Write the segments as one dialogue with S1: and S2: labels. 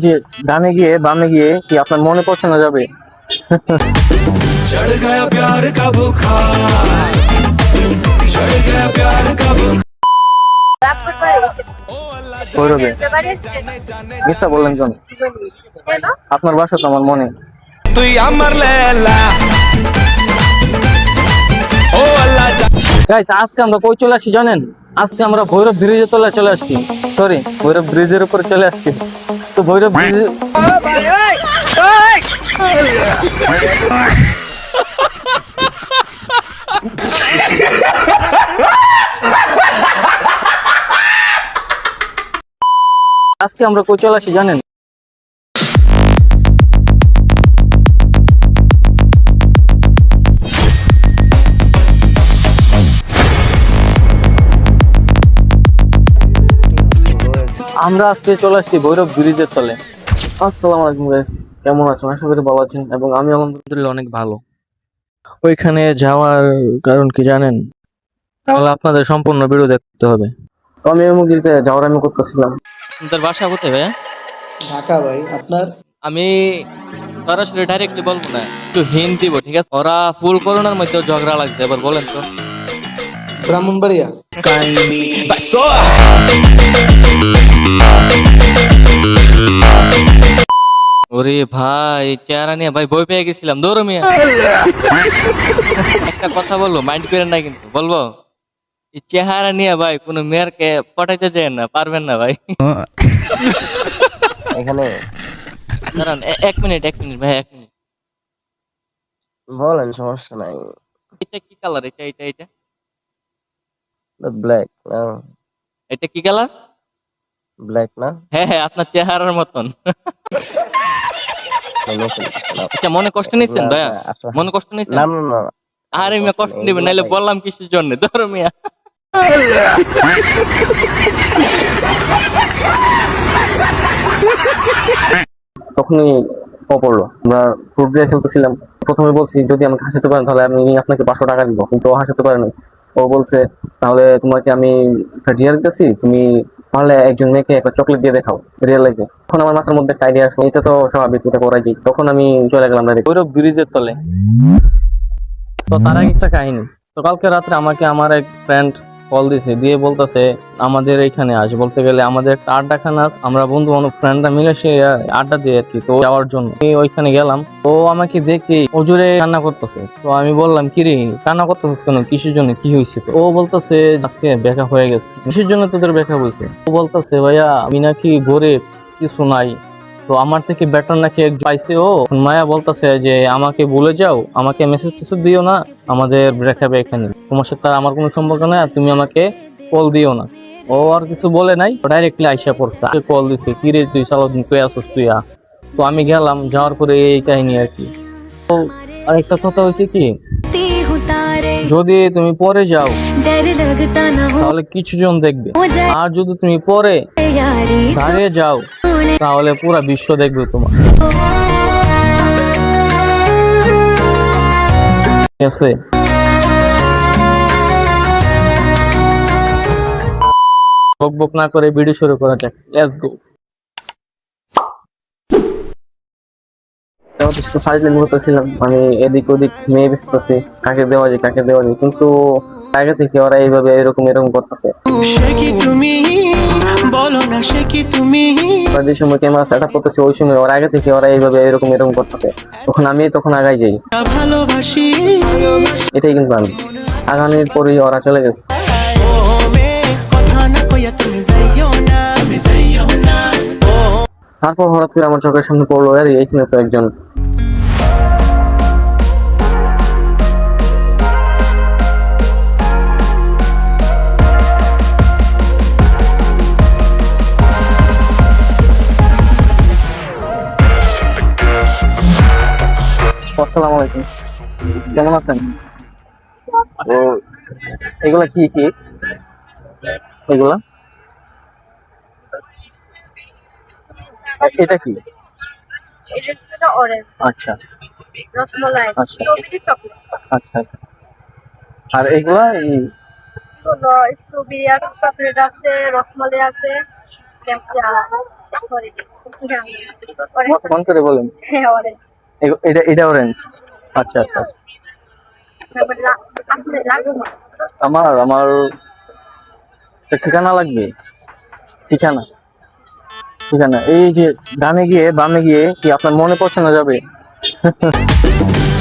S1: যে ডানে গিয়ে বামে গিয়ে কি আপনার মনে পড়ছে না যাবে?
S2: चढ़ गया प्यार का बुखार चढ़ गया प्यार का बुखार
S1: ভৈরবে মিথ্যা বললেন কেন? আপনার বাসা তো আমার মনে।
S2: তুই আমার লেলা ও আল্লাহ
S1: গাইস, আজকে আমরা কই চলে আসছি জানেন? আজকে আমরা ভৈরব ব্রিজের তলায় চলে আসছি। সরি, ভৈরব ব্রিজের উপরে চলে আসছি। তো ভৈরব ব্রিজ আজকে আমরা কই চলে আসছি জানেন? আমরা আজকে চলে আসছি ভৈরব ব্রিজের তলে। আসসালামু আলাইকুম গাইস, কেমন আছেন? আশা করি ভালো আছেন এবং আমি আলহামদুলিল্লাহ অনেক ভালো। ওইখানে যাওয়ার কারণ কি জানেন? তাহলে আপনাদের সম্পূর্ণ ভিডিও দেখতে হবে। তো আমি ওই মুভিতে যাওয়ার আমি করতেছিলাম।
S3: আপনার বাসা কোথায় ভাই?
S4: ঢাকা ভাই। আপনার?
S3: আমি সরাসরি ডাইরেক্টলি বলবো না, একটু হিন্ট দিব, ঠিক আছে? ওরা ফুল করোনার মধ্যে ঝগড়া লাগছে, এবার বলেন তো।
S4: ব্রাহ্মণবাড়িয়া।
S3: ওরে ভাই, চেহারা নিয়ে ভাই ভয় পেয়ে গেছিলাম, দৌড় মিয়া। একটা কথা বলবো, মাইন্ড করেন না কিন্তু, বলবো এই চেহারা নিয়ে ভাই কোনো মেয়েরকে পটাইতে চায় না, পারবেন না ভাই।
S1: এখানে
S3: দাঁড়ান, এক মিনিট ভাই, 1 মিনিট।
S1: বলেন, সমস্যা নাই।
S3: এটা কি কালার? এটা
S1: ব্ল্যাক না?
S3: এটা কি কালার?
S1: ব্ল্যাক না?
S3: হ্যাঁ হ্যাঁ, আপনার চেহারার মতন। আচ্ছা, মনে কষ্ট নিচ্ছেন ভাইয়া? মনে কষ্ট নিচ্ছেন?
S1: না না না,
S3: আরে মিয়া, কষ্ট দিবেন নাইলে বললাম কিসের জন্য, ধরো মিয়া।
S1: তখনই ও পড়লো। আমরা ফ্রুট দিয়ে খেলতেছিলাম। প্রথমে বলছি যদি আমাকে হাসাতে পারেন তাহলে আমি আপনাকে 500 টাকা দিব, কিন্তু ও হাসাতে পারেনি। ও বলছে তাহলে তোমাকে আমি একটা ডিয়ার দিতেছি, তুমি পারলে একজন মেয়েকে একটা চকলেট দিয়ে দেখাও রিয়েল লাইফে। তখন আমার মাথার মধ্যে একটা আইডিয়া আসলো, এটা তো স্বাভাবিক, এটা করাই যায়। তখন আমি চলে গেলাম ভৈরব ব্রিজের তলে। তো তার আগে একটা কাহিনী। তো কালকে রাত্রে আমাকে আমার এক ফ্রেন্ড কল দিছে, দিয়ে বলতেছে আমাদের এখানে আস, বলতে গেলে আমাদের একটা আড্ডাখানা আছে, আমরা বন্ধু বান্ধব ফ্রেন্ডরা মিলে সে আড্ডা দিয়ে আর কি। তো যাওয়ার জন্য আমি ওইখানে গেলাম। তো আমাকে দেখে ওজোরে কান্না করতেছে। তো আমি বললাম কিরে কান্না করতেছিস কেন, কিসের জন্য, কি হয়েছে? তো ও বলতেছে আজকে দেখা হয়ে গেছে। কিসের জন্য তোদের দেখা হয়েছে? ও বলতেছে ভাইয়া আমি নাকি গরিব, কিছু নাই, তো আমার থেকে বেটার নাকি একজন পাইছে। ও মায়া বলতেছে যে আমাকে ভুলে যাও, আমাকে মেসেজ টেসেজ দিও না, আমাদের ব্রেকআপ এখানে, তোমার সাথে আর আমার কোনো সম্পর্ক নাই, আর তুমি আমাকে কল দিও না। ও আর কিছু বলে নাই, ডাইরেক্টলি আইসা পড়ছে, কল দিছে, কি রে তুই সারাদিন কই আসছিস তুই? তো আমি গেলাম, যাওয়ার পরে এই কাহিনী আর কি। তো আরেকটা কথা হয়েছে কি, যদি তুমি পরে যাও তাহলে কিছু জন দেখবে, আর যদি তুমি পরে দাঁড়িয়ে যাও তাহলে পুরা বিশ্ব দেখবে তোমার। ঠিক আছে? বক বক না করে ভিডিও শুরু করা যাক, লেটস গো। ফাইজলামি করতেছিলাম, আমি এদিক ওদিক মেয়ে বেচতেছি, কাকে দেওয়া যায় কাকে দেওয়া যায়, কিন্তু আগে থেকে ওরা এইভাবে এরকম করতেছে। যে সময় ক্যামেরা সেট আপ করতেছে ওই সময় ওরা আগে থেকে ওরা এইভাবে এরকম করতেছে, তখন আগাই যাই। এটাই কিন্তু আমি আগানোর পরেই ওরা চলে গেছে। তারপর হঠাৎ করে আমার চোখের সামনে পড়লো, আরে এইখানে তো একজন। আসসালামু আলাইকুম, কেমন আছেন? ও এগুলা কি কি এগুলা? এটা কি? আচ্ছা আচ্ছা আচ্ছা। আর এগুলা
S5: স্ট্রবেরি আছে, চকলেট আছে, রসমালাই আছে।
S1: ফোন করে বলেন। এটা এটা অরেঞ্জ। আচ্ছা আচ্ছা। আমার আমার একটা ঠিকানা লাগবে। ঠিকানা ঠিকানা এই যে ডানে গিয়ে বামে গিয়ে কি আপনার মনে পছন্দ যাবে?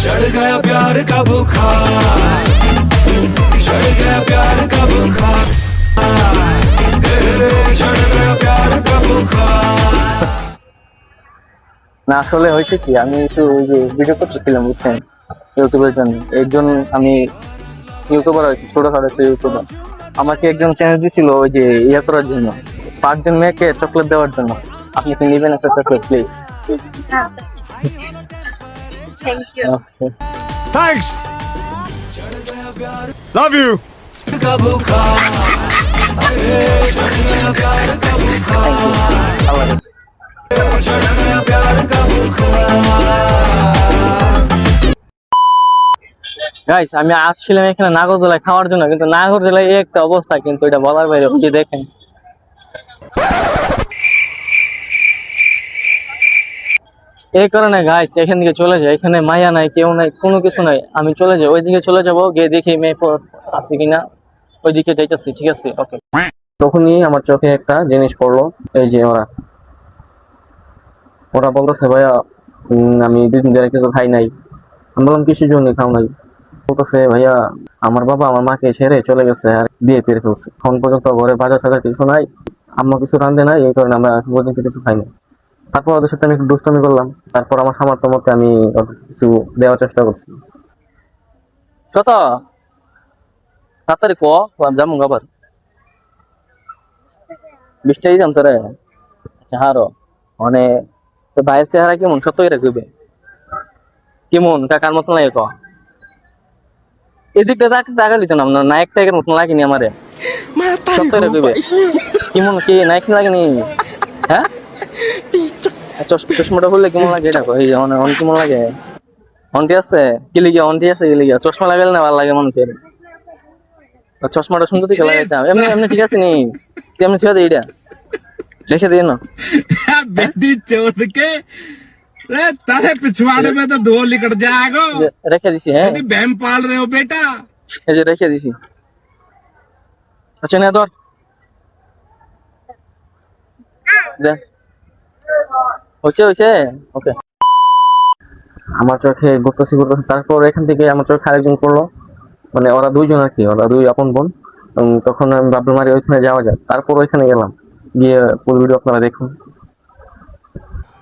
S2: चढ़ गया प्यार का बुखार चढ़ गया प्यार का बुखार चढ़ गया प्यार का बुखार
S1: না আসলে হয়েছে কি, আমি একটু ওই যে ভিডিও করতেছিলাম বুঝছেন, ইউটিউবের জন্য। একজন আমি ইউটিউবার আর কি, ছোটখাটো একটা ইউটিউবার, আমাকে একজন চ্যানেল দিছিল ওই যে ইয়ে করার জন্য, 5 জন মেয়েকে চকলেট দেওয়ার জন্য। আপনি কি নেবেন একটা chocolate please?
S5: Thank you.
S2: Thanks love you का बुखार चढ़ गया प्यार का बुखार चढ़ गया प्यार का बुखार
S1: গাইস আমি আসছিলাম এখানে নাগরদোলায় খাওয়ার জন্য, কিন্তু নাগরদোলায় এই একটা অবস্থা, কিন্তু এটা বলার বাইরে। ওই যে দেখেন, এই কারণে গাইস এখান থেকে চলে যায়। এখানে মায়া নাই, কেউ নাই, কোনো কিছু নাই। আমি চলে যাই, ওইদিকে চলে যাবো, গিয়ে দেখি মেয়ে আছে কিনা, ওইদিকে যাইতেছি। ঠিক আছে, ওকে। তখনই আমার চোখে একটা জিনিস পড়লো। এই যে ওরা বলতেছে ভাইয়া আমি 2 দিন ধরে কিছু খাই নাই। আমি বললাম কিসের জন্য খাও নাই? বলতেছে ভাইয়া আমার বাবা আমার মাকে ছেড়ে চলে গেছে আর বিয়ে করে ফেলছে। এখন পর্যন্ত ঘরে বাজার সাজার কিছু নাই, আম্মা কিছু রান্ধে নাই, এই কারণে আমরা এখন পর্যন্ত কিছু খাই নাই। তারপর ওদের সাথে আমি একটু দুষ্টামি করলাম। তারপর আমার সামর্থ্য মতে আমি ওদের কিছু দেওয়ার চেষ্টা করছি। কত তাড়াতাড়ি ক যাবো আবার 20 টাকা দিতাম তোরে। আচ্ছা হারো মানে তো ভাইয়ের চেহারা কেমন, সত্য করে কইবে কেমন, কাকার মতন লাগে ক? এদিকটা টাকা দিত না, নায়ক টাইকের মতন লাগেনি আমারে, সত্য করে কইবে কেমন, কি নায়ক লাগেনি? হ্যাঁ চশমাটা খুললে কেমন লাগে এটা কই? অনেক কেমন লাগে? অন্টি আছে কি লিগা? অন্টি আছে কি লিগা? চশমা লাগালে না ভালো লাগে মানুষের। চশমাটা সুন্দর দিকে লাগাইতাম। এমনি এমনি ঠিক আছে নি? কেমনি ছেড়ে দিই, এটা রেখে দিই না।
S6: बेटी चोद के अरे तारे पिछवाड़े में तो दो लिकट जाएगा
S1: রেখে দিছি। হ্যাঁ
S6: यदि बहन पाल रहे हो बेटा
S1: এই যে রেখে দিছি। আচ্ছা না ধর যা, হচ্ছে ওকে। আমার চোখে ঘুরতেছি। তারপর এখান থেকে আমার চোখে আরেকজন পড়লো, মানে ওরা 2 জন আর কি, ওরা 2 আপন বোন। তখন আমি ভাবলাম আরে ওইখানে যাওয়া যায়। তারপর ওইখানে গেলাম, গিয়ে ফুল ভিডিও আপনারা দেখুন।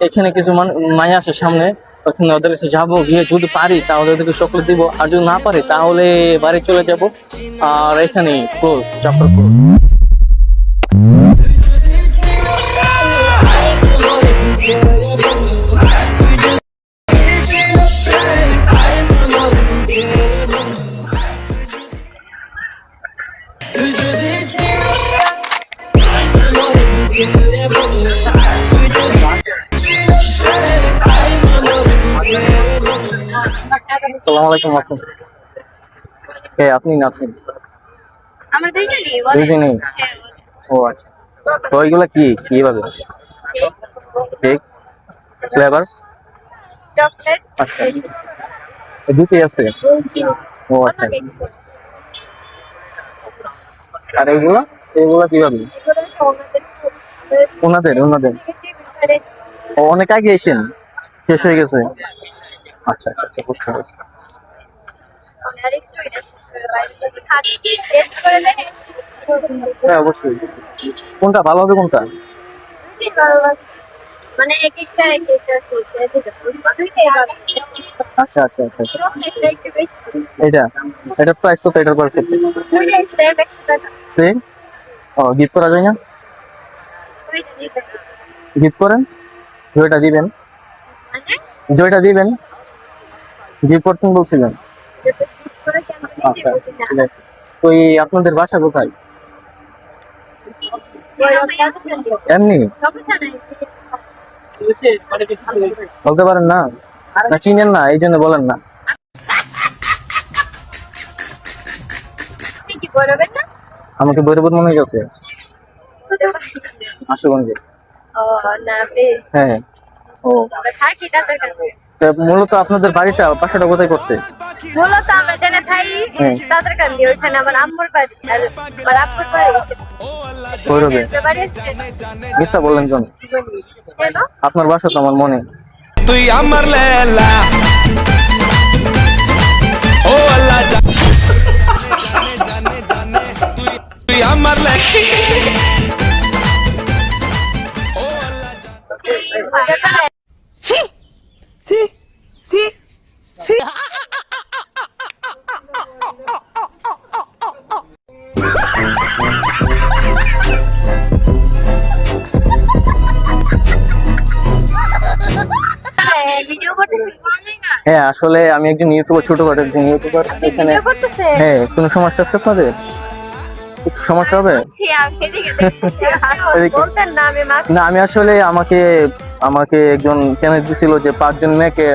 S1: এখানে কিছু মায়া আসে সামনে, ওখানে ওদের কাছে যাবো, গিয়ে যদি পারি তাহলে ওদেরকে চকলেট দিব, আর যদি না পারি তাহলে বাড়ি চলে যাব। আর এখানে ক্লোজ, চ্যাপ্টার ক্লোজ। আসসালামু আলাইকুম। আপনি না আপনি
S5: আমরা দুইজনই
S1: দুইজনই? ও আচ্ছা। তো ওইগুলা কি কিভাবে কেক ফ্লেভার?
S5: চকলেট
S1: আচ্ছা দুটোই আছে। ও আচ্ছা। আর এইগুলা এইগুলা কিভাবে? ওনাদের ও অনেক আগে এসেন, শেষ হয়ে গেছে। আচ্ছা আচ্ছা বুঝতে পারছি। হ্যাঁ অবশ্যই। কোনটা ভালো হবে কোনটা?
S5: মানে এক একটা দুইটাই ভালো।
S1: আচ্ছা আচ্ছা আচ্ছা আচ্ছা।
S5: চকলেটটা একটু বেশি।
S1: এটার প্রাইস কত? এটার প্রাইস কত?
S5: ওইটাই সেম 100 টাকা।
S1: সেম? ও গিফট করা যায় না?
S5: ওইটা দিবেন।
S1: গিফট করেন, জয়টা দিবেন,
S5: মানে
S1: জয়টা দিবেন, গিফট করতেন বলছিলেন।
S5: যত gift করে কেমন
S1: আচ্ছা
S5: দিতে
S1: ঠিক আছে। তো এই আপনাদের বাসা কোথায়? এমনি বলতে পারেন না? না চিনেন না এই জন্য বলেন না? আমাকে বৈরবুর মনে হয়ে গেছে। আশুগঞ্জে
S5: ও না আপনি
S1: হ্যাঁ। ও
S5: আমরা থাকি তাদের কাছে।
S1: তা মূলত আপনাদের বাসাটা কোথায় করছে?
S5: মূলত আমরা জেনে থাই
S1: হ্যাঁ।
S5: তাদের কাছে, ওইখানে আমার আম্মুর বাড়ি আর আমার আব্বুর বাড়ি।
S1: ভৈরবে।
S5: একটা বাড়ি আছে।
S1: মিথ্যা বললেন কেন?
S5: কেন?
S1: আপনার বাসা তো আমার মনে।
S2: তুই আমার লেলা ও আল্লাহ জানে জানে জানে তুই আমার লেলা ও আল্লাহ
S5: ভিডিও করতেছেন না?
S1: হ্যাঁ আসলে আমি একজন ইউটিউবার, ছোটখাটো একজন ইউটিউবার। এখানে
S5: ভিডিও করতেছেন?
S1: হ্যাঁ, কোনো সমস্যা আছে আপনাদের? কিছু সমস্যা হবে?
S5: ছি, আমি এদিকে দেখতেছি।
S1: এদিকে।
S5: বলতেন না আমি মাত্র
S1: না, আমি আসলে আমাকে একজন চ্যানেল দিয়েছিল যে 5 জন মেয়েকে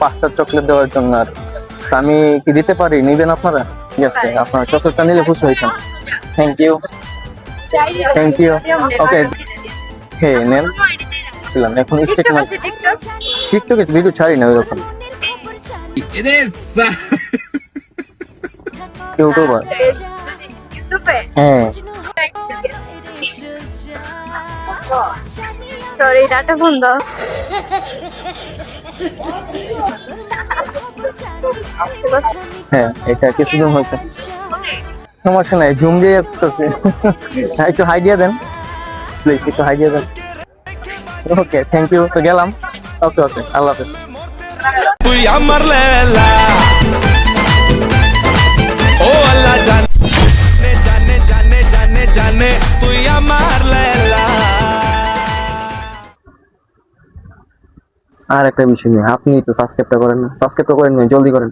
S1: 5টা চকলেট দেওয়ার জন্য। আর তা আমি কি দিতে পারি? নিবেন আপনারা? ঠিক আছে, আপনারা চকলেটটা নিলে খুশি হইতাম। Thank you. Thank you. Okay. হ্যাঁ, নেন। ছিলাম এখন স্টেক মার। টিকটকে ভিডিও ছাড়ি না ওইরকম।
S6: এরে
S1: ইউটিউবার।
S5: ইউটিউবে
S1: হ্যাঁ।
S5: সরি, ডাটা বন্ধ।
S1: হ্যাঁ, এটা কিছুদিন হয়েছে। সমস্যা নাই, জুম দিয়ে করতেছে। একটু হাই দিয়ে দেন প্লিজ, একটু হাই দিয়ে দেন। ওকে, থ্যাংক ইউ। তো গেলাম। ওকে, আল্লাহ হাফেজ।
S2: তুই আমার লেলা ও আল্লাহ জানে জানে জানে জানে জানে তুই আমার লেলা
S1: আর একটা বিষয় নিয়ে, আপনি তো সাবস্ক্রাইবটা করেন না। সাবস্ক্রাইব তো করেন না, জলদি করেন।